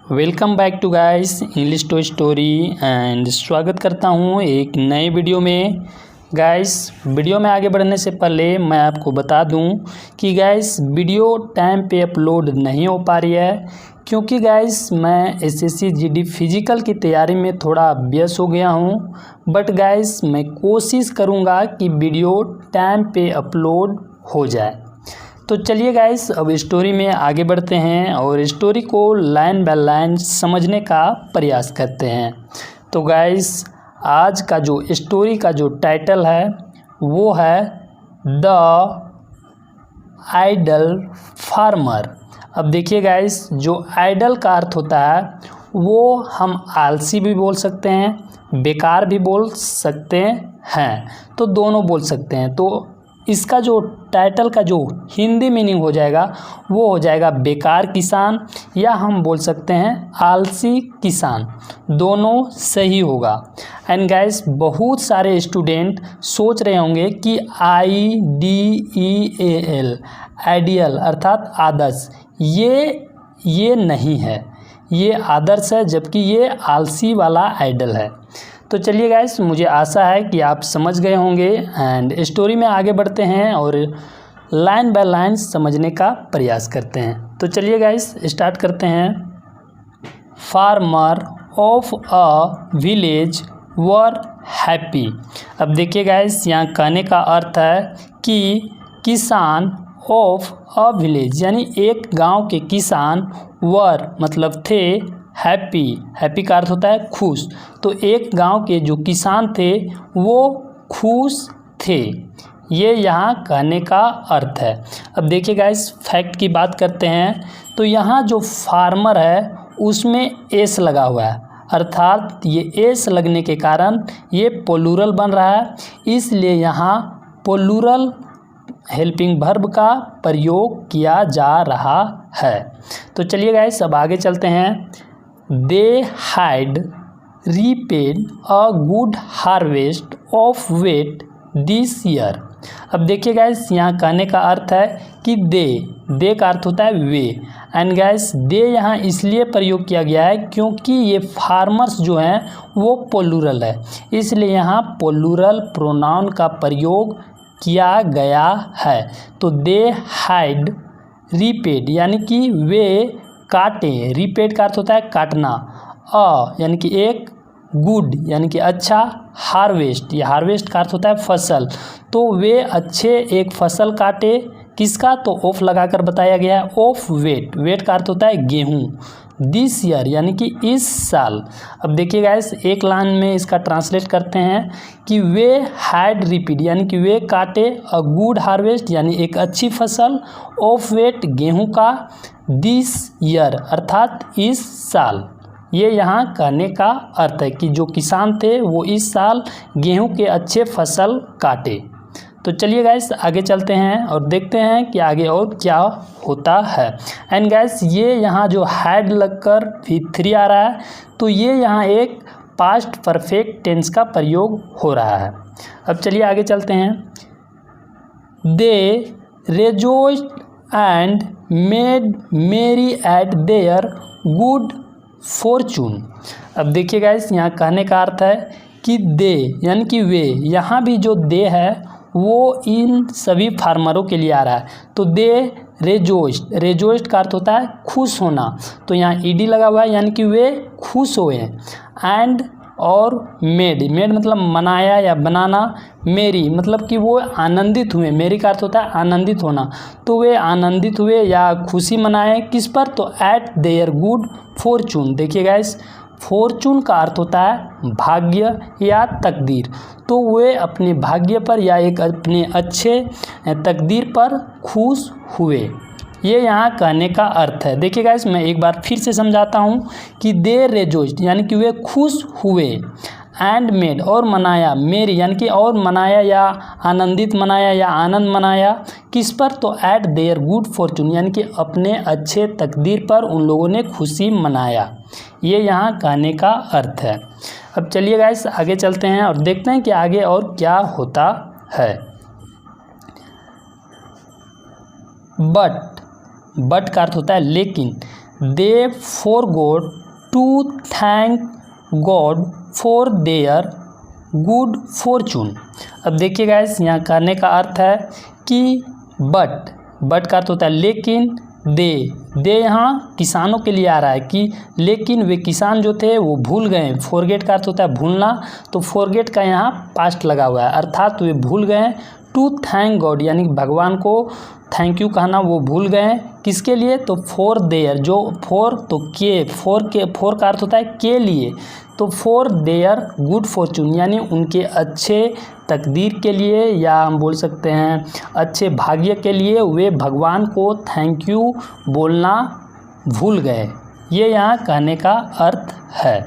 Welcome back to guys English to story and स्वागत करता हूं एक नए वीडियो में। गाइस वीडियो में आगे बढ़ने से पहले मैं आपको बता दूं कि गाइस वीडियो टाइम पे अपलोड नहीं हो पा रही है क्योंकि गाइस मैं एसएससी जीडी फिजिकल की तैयारी में थोड़ा व्यस्त हो गया हूं। बट गाइस मैं कोशिश करूंगा कि वीडियो टाइम पे अपलोड हो जाए। तो चलिए गाइस अब स्टोरी में आगे बढ़ते हैं और स्टोरी को लाइन बाय लाइन समझने का प्रयास करते हैं। तो गाइस आज का जो स्टोरी का जो टाइटल है वो है द आइडल फार्मर। अब देखिए गाइस जो आइडल का अर्थ होता है वो हम आलसी भी बोल सकते हैं, बेकार भी बोल सकते हैं, तो दोनों बोल सकते हैं। तो इसका जो टाइटल का जो हिंदी मीनिंग हो जाएगा वो हो जाएगा बेकार किसान, या हम बोल सकते हैं आलसी किसान, दोनों सही होगा। एंड गाइस बहुत सारे स्टूडेंट सोच रहे होंगे कि IDEAL आइडियल अर्थात आदर्श, ये नहीं है, ये आदर्श है, जबकि ये आलसी वाला आइडल है। तो चलिए गाइस मुझे आशा है कि आप समझ गए होंगे एंड स्टोरी में आगे बढ़ते हैं और लाइन बाय लाइन समझने का प्रयास करते हैं। तो चलिए गाइस स्टार्ट करते हैं। Farmer of a village were happy. अब देखिए गाइस यहाँ कहने का अर्थ है कि किसान ऑफ अ विलेज यानी एक गांव के किसान वर मतलब थे, हैप्पी का अर्थ होता है खुश। तो एक गांव के जो किसान थे वो खुश थे, ये यहाँ कहने का अर्थ है। अब देखिए गाइस फैक्ट की बात करते हैं। तो यहाँ जो फार्मर है उसमें एस लगा हुआ है, अर्थात ये एस लगने के कारण ये प्लूरल बन रहा है, इसलिए यहाँ प्लूरल हेल्पिंग वर्ब का प्रयोग किया जा रहा है। तो चलिए गाइस अब आगे चलते हैं। They had reaped a good harvest of wheat this year। अब देखिए गाइस यहाँ कहने का अर्थ है कि दे का अर्थ होता है वे, एंड गाइस दे यहाँ इसलिए प्रयोग किया गया है क्योंकि ये फार्मर्स जो हैं वो प्लूरल है, इसलिए यहाँ प्लूरल प्रोनाउन का प्रयोग किया गया है। तो दे हैड रीपेड यानी कि वे काटे, रीपेड का अर्थ होता है काटना, यानी कि एक, गुड यानी कि अच्छा, हार्वेस्ट, ये हार्वेस्ट का अर्थ होता है फसल। तो वे अच्छे एक फसल काटे, किसका, तो ऑफ लगाकर बताया गया है, ऑफ वेट, वेट का अर्थ होता है गेहूँ, दिस ईयर यानी कि इस साल। अब देखिए गाइस एक लाइन में इसका ट्रांसलेट करते हैं कि वे हैड रिपीड यानी कि वे काटे, अ गुड हार्वेस्ट यानी एक अच्छी फसल, ऑफ वेट गेहूं का, दिस ईयर अर्थात इस साल। ये यहाँ कहने का अर्थ है कि जो किसान थे वो इस साल गेहूं के अच्छे फसल काटे। तो चलिए गाइस आगे चलते हैं और देखते हैं कि आगे और क्या होता है। एंड गाइस ये यहाँ जो हैड लगकर V3 आ रहा है तो ये यहाँ एक पास्ट परफेक्ट टेंस का प्रयोग हो रहा है। अब चलिए आगे चलते हैं। दे rejoiced एंड मेड मेरी एट देयर गुड फॉर्चून। अब देखिए गाइस यहाँ कहने का अर्थ है कि दे यानी कि वे, यहाँ भी जो दे है वो इन सभी फार्मरों के लिए आ रहा है। तो दे रेजोइस्ड का अर्थ होता है खुश होना, तो यहाँ ईडी लगा हुआ है यानी कि वे खुश हुए। एंड और मेड मतलब मनाया या बनाना, मेरी मतलब कि वो आनंदित हुए, मेरी का अर्थ होता है आनंदित होना, तो वे आनंदित हुए या खुशी मनाए किस पर, तो एट देयर गुड फॉर्चून। देखिए गाइस फॉर्चून का अर्थ होता है भाग्य या तकदीर, तो वे अपने भाग्य पर या एक अपने अच्छे तकदीर पर खुश हुए, ये यहाँ कहने का अर्थ है। देखिए गाइस मैं एक बार फिर से समझाता हूँ कि दे रेजोइस्ड यानी कि वे खुश हुए, एंड मेड और मनाया, मेरी यानी कि और मनाया या आनंदित मनाया या आनंद मनाया किस पर, तो एट देयर गुड फॉर्चून यानी कि अपने अच्छे तकदीर पर उन लोगों ने खुशी मनाया, ये यहाँ कहने का अर्थ है। अब चलिए गाइस आगे चलते हैं और देखते हैं कि आगे और क्या होता है। बट का अर्थ होता है लेकिन, they forgot to thank god for their good fortune. अब देखिए गाइस, यहाँ कहने का अर्थ है कि बट का अर्थ होता है लेकिन, दे यहाँ किसानों के लिए आ रहा है कि लेकिन वे किसान जो थे वो भूल गए। फॉरगेट का अर्थ होता है भूलना, तो फॉरगेट का यहाँ पास्ट लगा हुआ है, अर्थात वे भूल गए टू थैंक गॉड, यानी भगवान को थैंक यू कहना वो भूल गए। किसके लिए? तो फॉर देयर, जो फॉर तो के, फॉर का अर्थ होता है के लिए, तो फॉर देयर गुड फॉर्चून, यानी उनके अच्छे तकदीर के लिए, या हम बोल सकते हैं अच्छे भाग्य के लिए वे भगवान को थैंक यू बोलना भूल गए। ये यहाँ कहने का अर्थ है।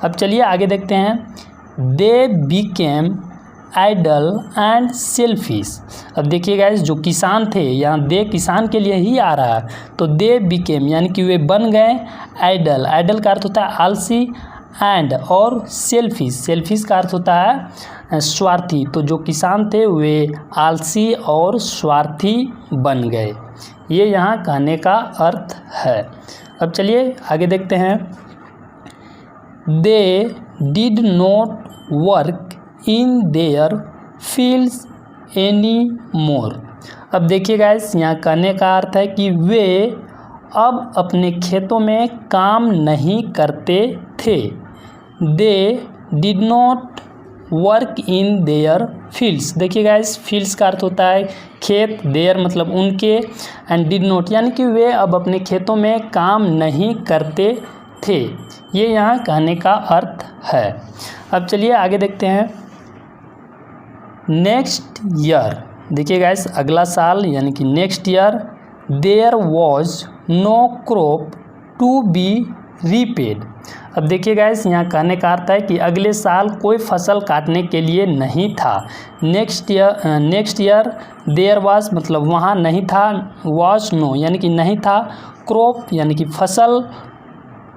अब चलिए आगे देखते हैं। They became idle and selfish. अब देखिए गाइस, जो किसान थे, यहाँ दे किसान के लिए ही आ रहा है, तो दे बिकेम यानी कि वे बन गए आइडल। आइडल का अर्थ होता है आलसी, एंड और सेल्फिश का अर्थ होता है स्वार्थी। तो जो किसान थे वे आलसी और स्वार्थी बन गए। ये यहाँ कहने का अर्थ है। अब चलिए आगे देखते हैं। They did not work in their fields any more. अब देखिए गाइस, यहाँ कहने का अर्थ है कि वे अब अपने खेतों में काम नहीं करते थे। They did not work in their fields. देखिए गाइस, फील्ड्स का अर्थ होता है खेत, देयर मतलब उनके, एंड डिड नॉट यानी कि वे अब अपने खेतों में काम नहीं करते थे। ये यहाँ कहने का अर्थ है। अब चलिए आगे देखते हैं। नेक्स्ट ईयर, देखिए गाइस अगला साल यानी कि next year, there was no crop to be repaid. अब देखिए गाइस, यहाँ कहने का अर्थ है कि अगले साल कोई फसल काटने के लिए नहीं था। नेक्स्ट ईयर देयर वाज मतलब वहाँ नहीं था, वाज नो यानी कि नहीं था, क्रॉप यानी कि फसल,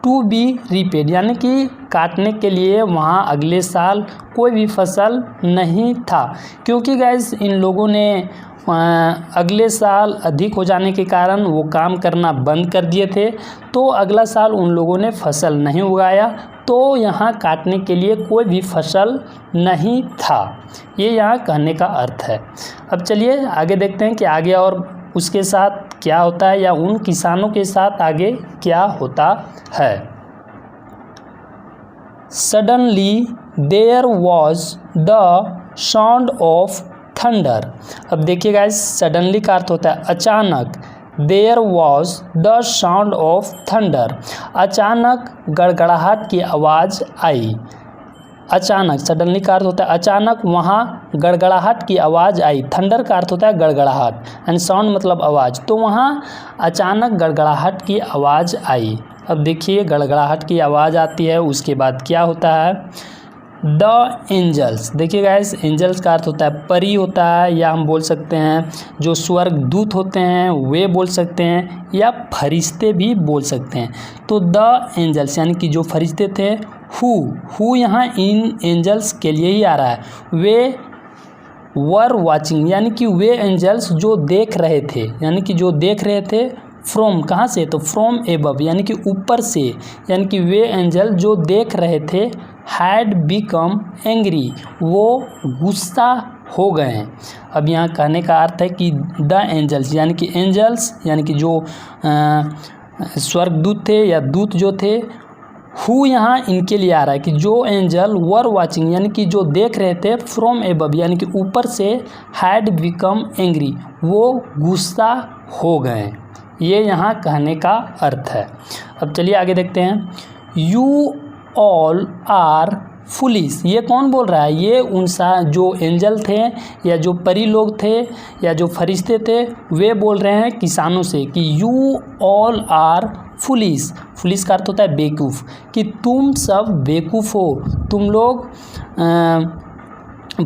टू बी रीपेड यानी कि काटने के लिए वहाँ अगले साल कोई भी फसल नहीं था। क्योंकि गाइस इन लोगों ने अगले साल अधिक हो जाने के कारण वो काम करना बंद कर दिए थे, तो अगला साल उन लोगों ने फसल नहीं उगाया, तो यहाँ काटने के लिए कोई भी फसल नहीं था। ये यहाँ कहने का अर्थ है। अब चलिए आगे देखते हैं कि आगे और उसके साथ क्या होता है, या उन किसानों के साथ आगे क्या होता है। Suddenly there was the sound of thunder. अब देखिए गाइस, सडनली का अर्थ होता है अचानक, there was the sound of thunder, अचानक गड़गड़ाहट की आवाज़ आई। अचानक, सडनली का अर्थ होता है अचानक वहाँ गड़गड़ाहट की आवाज़ आई। थंडर का अर्थ होता है गड़गड़ाहट, एंड साउंड मतलब आवाज़, तो वहाँ अचानक गड़गड़ाहट की आवाज़ आई। अब देखिए गड़गड़ाहट की आवाज़ आती है, उसके बाद क्या होता है। द एंजल्स, देखिए गाइस एंजल्स का अर्थ होता है परी होता है, या हम बोल सकते हैं जो स्वर्ग दूत होते हैं वे बोल सकते हैं, या फरिश्ते भी बोल सकते हैं। तो द एंजल्स यानी कि जो फरिश्ते थे, हु यहाँ इन एंजल्स के लिए ही आ रहा है। वे वर वाचिंग यानी कि वे एंजल्स जो देख रहे थे, यानी कि जो देख रहे थे फ्रॉम कहाँ से, तो फ्रॉम एबव यानी कि ऊपर से, यानी कि वे एंजल जो देख रहे थे हैड बिकम एंग्री, वो गुस्सा हो गए हैं। अब यहाँ कहने का अर्थ है कि द एंजल्स यानी कि एंजल्स यानी कि जो स्वर्गदूत थे या दूत जो थे, हु यहाँ इनके लिए आ रहा है कि जो एंजल वर वाचिंग यानी कि जो देख रहे थे फ्रॉम एबव यानी कि ऊपर से, हैड बिकम एंग्री वो गुस्सा हो गए। ये यहाँ कहने का अर्थ है। अब चलिए आगे देखते हैं। यू ऑल आर फुलिश, ये कौन बोल रहा है? ये उन जो एंजल थे या जो परी लोग थे या जो फरिश्ते थे वे बोल रहे हैं किसानों से कि you all are foolish. Foolish का अर्थ होता है बेवकूफ़, कि तुम सब बेवकूफ़ हो, तुम लोग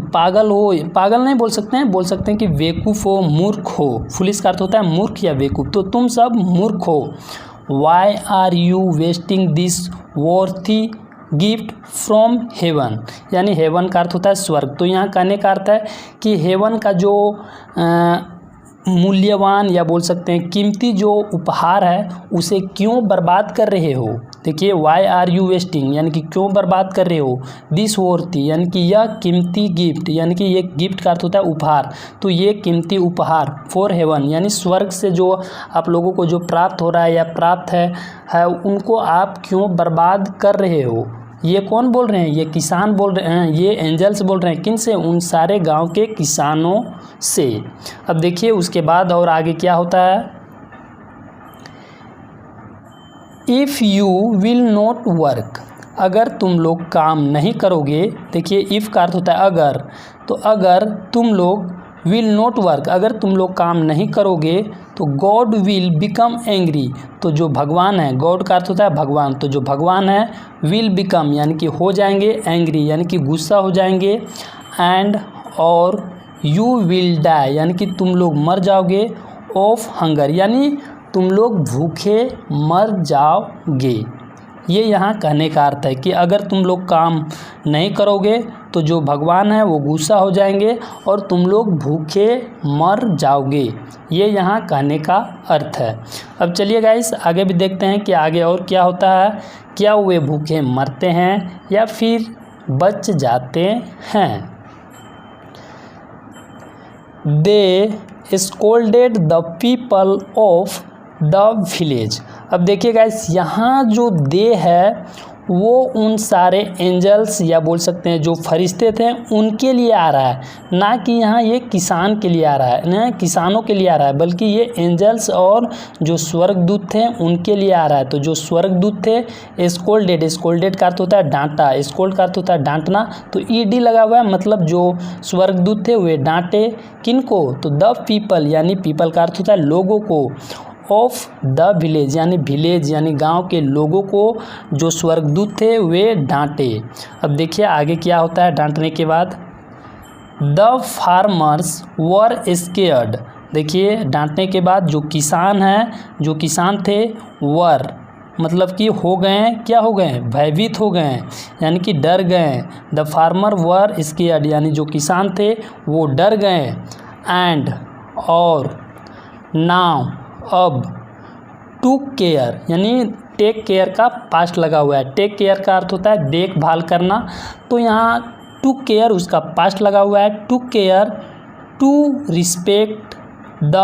पागल हो। पागल नहीं बोल सकते हैं, बोल सकते हैं कि बेवकूफ़ हो, मूर्ख हो। फुलिश का अर्थ होता है मूर्ख या बेवकूफ़, तो तुम सब मूर्ख हो। Why are you wasting this worthy gift from heaven, यानी हेवन का अर्थ होता है स्वर्ग। तो यहाँ कहने का अर्थ है कि हेवन का जो मूल्यवान या बोल सकते हैं कीमती जो उपहार है उसे क्यों बर्बाद कर रहे हो। देखिए वाई आर यू वेस्टिंग यानी कि क्यों बर्बाद कर रहे हो। दिस वर्थी यानी कि यह कीमती गिफ्ट, यानी कि ये गिफ्ट का अर्थ होता है उपहार, तो ये कीमती उपहार फॉर हेवन यानी स्वर्ग से जो आप लोगों को जो प्राप्त हो रहा है या प्राप्त है उनको आप क्यों बर्बाद कर रहे हो। ये कौन बोल रहे हैं, ये किसान बोल रहे हैं, ये एंजल्स बोल रहे हैं। किन से, उन सारे गांव के किसानों से। अब देखिए उसके बाद और आगे क्या होता है। If you will not work, अगर तुम लोग काम नहीं करोगे। देखिए इफ़ का अर्थ होता है अगर, तो अगर तुम लोग विल नॉट वर्क, अगर तुम लोग काम नहीं करोगे तो गॉड विल बिकम एंग्री, तो जो भगवान है, गॉड का अर्थ होता है भगवान, तो जो भगवान है विल बिकम यानी कि हो जाएंगे, एंग्री यानी कि गुस्सा हो जाएंगे, एंड और यू विल डाई यानी कि तुम लोग मर जाओगे, ऑफ हंगर यानी तुम लोग भूखे मर जाओगे। ये यहाँ कहने का अर्थ है कि अगर तुम लोग काम नहीं करोगे तो जो भगवान है वो गुस्सा हो जाएंगे और तुम लोग भूखे मर जाओगे। ये यहाँ कहने का अर्थ है। अब चलिए गाइस आगे भी देखते हैं कि आगे और क्या होता है। क्या वे भूखे मरते हैं या फिर बच जाते हैं। They scolded the people of the village. अब देखिए गाइस यहाँ जो दे है वो उन सारे एंजल्स या बोल सकते हैं जो फरिश्ते थे उनके लिए आ रहा है, ना कि यहाँ ये किसान के लिए आ रहा है, ना किसानों के लिए आ रहा है, बल्कि ये एंजल्स और जो स्वर्गदूत थे उनके लिए आ रहा है। तो जो स्वर्गदूत थे स्कोल्डेड, स्कोल्डेड का अर्थ होता है डांटा, स्कोल्ड का अर्थ होता है डांटना, तो ईडी लगा हुआ है, मतलब जो स्वर्गदूत थे वे डांटे किनको, तो द पीपल यानी पीपल का अर्थ होता है लोगों को, ऑफ द विलेज यानी विलेज यानी गांव के लोगों को जो स्वर्गदूत थे वे डांटे। अब देखिए आगे क्या होता है डांटने के बाद। The farmers were scared. देखिए डांटने के बाद जो किसान हैं, जो किसान थे वर मतलब कि हो गए हैं, क्या हो गए हैं, भयभीत हो गए हैं यानी कि डर गए हैं। द फार्मर वर स्केयर्ड यानी जो किसान थे वो डर गए। एंड और नाउ अब, टू केयर यानी टेक केयर का पास्ट लगा हुआ है। टेक केयर का अर्थ होता है देखभाल करना, तो यहाँ टू केयर उसका पास्ट लगा हुआ है। To care to respect the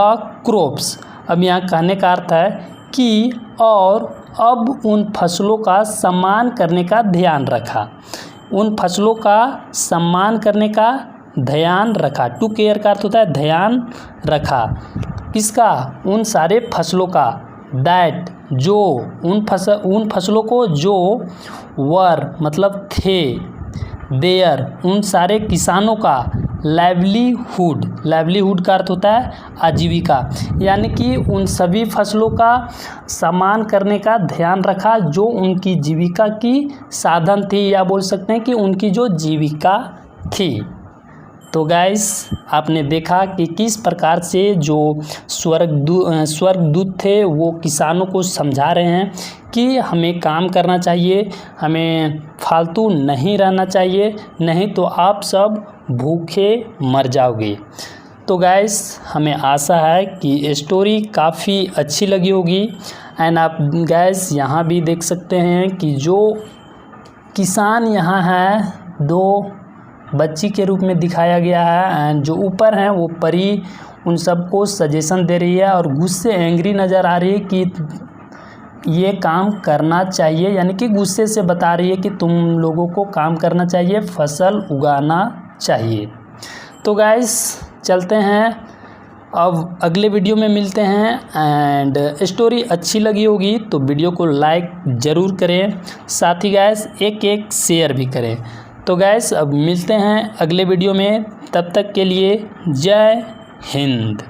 crops. अब यहाँ कहने का अर्थ है कि और अब उन फसलों का सम्मान करने का ध्यान रखा, उन फसलों का सम्मान करने का ध्यान रखा। टू केयर का अर्थ होता है ध्यान रखा, किसका, उन सारे फसलों का। दैट जो, उन फसलों को जो वर मतलब थे, देयर उन सारे किसानों का, लाइवलीहुड, लाइवलीहुड का अर्थ होता है आजीविका, यानी कि उन सभी फसलों का सम्मान करने का ध्यान रखा जो उनकी जीविका की साधन थी, या बोल सकते हैं कि उनकी जो जीविका थी। तो गाइस आपने देखा कि किस प्रकार से जो स्वर्गदूत थे वो किसानों को समझा रहे हैं कि हमें काम करना चाहिए, हमें फालतू नहीं रहना चाहिए, नहीं तो आप सब भूखे मर जाओगे। तो गाइस हमें आशा है कि स्टोरी काफ़ी अच्छी लगी होगी। एंड आप गाइस यहाँ भी देख सकते हैं कि जो किसान यहाँ है दो बच्ची के रूप में दिखाया गया है, एंड जो ऊपर हैं वो परी उन सबको सजेशन दे रही है और गुस्से एंग्री नज़र आ रही है कि ये काम करना चाहिए, यानी कि गुस्से से बता रही है कि तुम लोगों को काम करना चाहिए, फसल उगाना चाहिए। तो गाइस चलते हैं, अब अगले वीडियो में मिलते हैं। एंड स्टोरी अच्छी लगी होगी तो वीडियो को लाइक ज़रूर करें, साथ ही गाइस एक शेयर भी करें। तो गैस अब मिलते हैं अगले वीडियो में, तब तक के लिए जय हिंद।